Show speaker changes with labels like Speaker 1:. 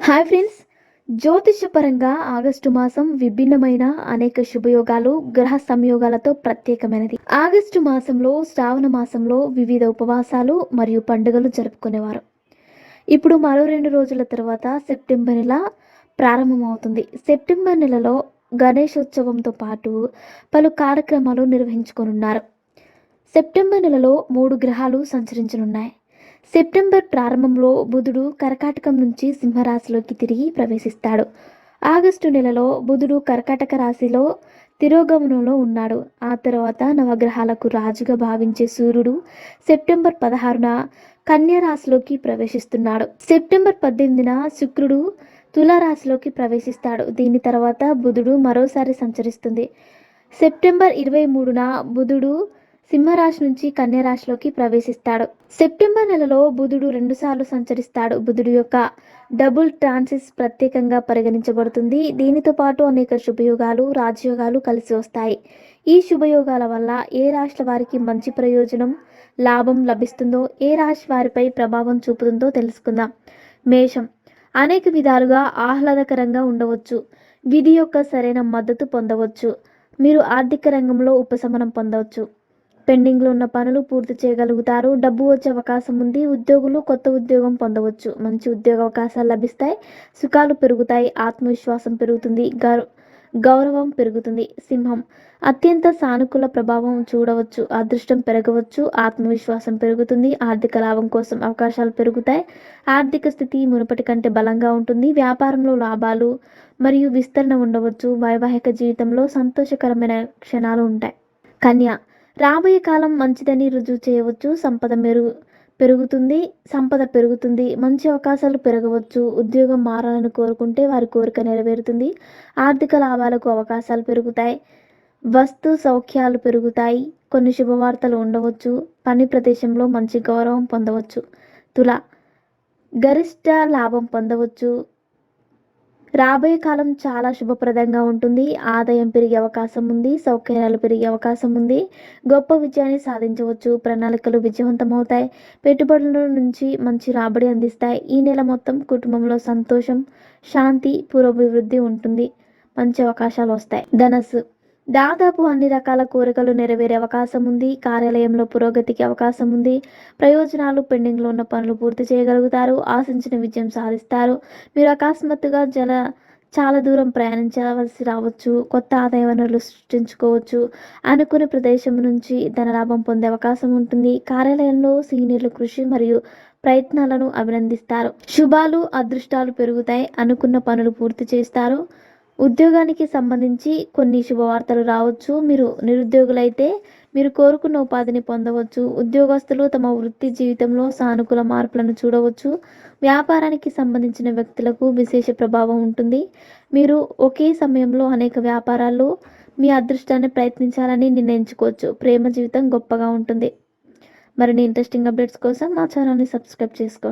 Speaker 1: Hi friends, జ్యోతిషపరంగా August మాసం విభిన్నమైన అనేక శుభయోగాలు గ్రహ సంయోగాలతో ప్రత్యేకమైనది. ఆగస్టు మాసంలో శ్రావణ మాసంలో వివిధ ఉపవాసాలు మరియు పండుగలు జరుపుకునేవారు. ఇప్పుడు మరో 2 రోజుల తర్వాత సెప్టెంబర్ నెల ప్రారంభమవుతుంది. సెప్టెంబర్ నెలలో గణేశోత్సవంతో పాటు పలు కార్యక్రమాలు నిర్వహించుకోనున్నారు. సెప్టెంబర్ నెలలో 3 గ్రహాలు సంచరించనున్నాయి. సెప్టెంబర్ ప్రారంభంలో బుధుడు కర్కాటకం నుంచి సింహరాశిలోకి తిరిగి ప్రవేశిస్తాడు. ఆగస్టు నెలలో బుధుడు కర్కాటక రాశిలో తిరోగమనంలో ఉన్నాడు. ఆ తర్వాత నవగ్రహాలకు రాజుగా భావించే సూర్యుడు సెప్టెంబర్ 16న కన్యా రాశిలోకి ప్రవేశిస్తున్నాడు. సెప్టెంబర్ 18న శుక్రుడు తులారాశిలోకి ప్రవేశిస్తాడు. దీని తర్వాత బుధుడు మరోసారి సంచరిస్తుంది. సెప్టెంబర్ 23న బుధుడు సింహరాశి నుంచి కన్యా రాశిలోకి ప్రవేశిస్తాడు. సెప్టెంబర్ నెలలో బుధుడు 2 సార్లు సంచరిస్తాడు. బుధుడు యొక్క డబుల్ ట్రాన్సిస్ ప్రత్యేకంగా పరిగణించబడుతుంది. దీనితో పాటు అనేక శుభయోగాలు, రాజయోగాలు కలిసి వస్తాయి. ఈ శుభయోగాల వల్ల ఏ రాశుల వారికి మంచి ప్రయోజనం, లాభం లభిస్తుందో, ఏ రాశి వారిపై ప్రభావం చూపుతుందో తెలుసుకుందాం. మేషం అనేక విధాలుగా ఆహ్లాదకరంగా ఉండవచ్చు. విధి యొక్క సరైన మద్దతు పొందవచ్చు. మీరు ఆర్థిక రంగంలో ఉపశమనం పొందవచ్చు. పెండింగ్లో ఉన్న పనులు పూర్తి చేయగలుగుతారు. డబ్బు వచ్చే అవకాశం ఉంది. ఉద్యోగులు కొత్త ఉద్యోగం పొందవచ్చు. మంచి ఉద్యోగ అవకాశాలు లభిస్తాయి. సుఖాలు పెరుగుతాయి. ఆత్మవిశ్వాసం పెరుగుతుంది. గౌరవం పెరుగుతుంది. సింహం అత్యంత సానుకూల ప్రభావం చూడవచ్చు. అదృష్టం పెరగవచ్చు. ఆత్మవిశ్వాసం పెరుగుతుంది. ఆర్థిక లాభం కోసం అవకాశాలు పెరుగుతాయి. ఆర్థిక స్థితి మునుపటి కంటే బలంగా ఉంటుంది. వ్యాపారంలో లాభాలు మరియు విస్తరణ ఉండవచ్చు. వైవాహిక జీవితంలో సంతోషకరమైన క్షణాలు ఉంటాయి. కన్య రాబోయే కాలం మంచిదని రుజువు చేయవచ్చు. సంపద పెరుగుతుంది. మంచి అవకాశాలు పెరగవచ్చు. ఉద్యోగం మారాలని కోరుకుంటే వారి కోరిక నెరవేరుతుంది. ఆర్థిక లాభాలకు అవకాశాలు పెరుగుతాయి. వస్తు సౌఖ్యాలు పెరుగుతాయి. కొన్ని శుభవార్తలు ఉండవచ్చు. పని ప్రదేశంలో మంచి గౌరవం పొందవచ్చు. తుల గరిష్ట లాభం పొందవచ్చు. రాబోయే కాలం చాలా శుభప్రదంగా ఉంటుంది. ఆదాయం పెరిగే అవకాశం ఉంది. సౌకర్యాలు పెరిగే అవకాశం ఉంది. గొప్ప విజయాన్ని సాధించవచ్చు. ప్రణాళికలు విజయవంతమవుతాయి. పెట్టుబడుల నుంచి మంచి రాబడి అందిస్తాయి. ఈ నెల మొత్తం కుటుంబంలో సంతోషం, శాంతి, పురోభివృద్ధి ఉంటుంది. మంచి అవకాశాలు వస్తాయి. ధనస్సు దాదాపు అన్ని రకాల కోరికలు నెరవేరే అవకాశం ఉంది. కార్యాలయంలో పురోగతికి అవకాశం ఉంది. ప్రయోజనాలు పెండింగ్లో ఉన్న పనులు పూర్తి చేయగలుగుతారు. ఆశించిన విజయం సాధిస్తారు. మీరు అకస్మాత్తుగా చాలా దూరం ప్రయాణించవలసి రావచ్చు. కొత్త ఆదాయ వనరులు సృష్టించుకోవచ్చు. అనుకునే ప్రదేశం నుంచి ధనలాభం పొందే అవకాశం ఉంటుంది. కార్యాలయంలో సీనియర్ల కృషి మరియు ప్రయత్నాలను అభినందిస్తారు. శుభాలు, అదృష్టాలు పెరుగుతాయి. అనుకున్న పనులు పూర్తి చేస్తారు. ఉద్యోగానికి సంబంధించి కొన్ని శుభవార్తలు రావచ్చు. మీరు నిరుద్యోగులైతే మీరు కోరుకున్న ఉపాధిని పొందవచ్చు. ఉద్యోగస్తులు తమ వృత్తి జీవితంలో సానుకూల మార్పులను చూడవచ్చు. వ్యాపారానికి సంబంధించిన వ్యక్తులకు విశేష ప్రభావం ఉంటుంది. మీరు ఒకే సమయంలో అనేక వ్యాపారాల్లో మీ అదృష్టాన్ని ప్రయత్నించాలని నిర్ణయించుకోవచ్చు. ప్రేమ జీవితం గొప్పగా ఉంటుంది. మరిన్ని ఇంట్రెస్టింగ్ అప్డేట్స్ కోసం మా ఛానల్ని సబ్స్క్రైబ్ చేసుకోండి.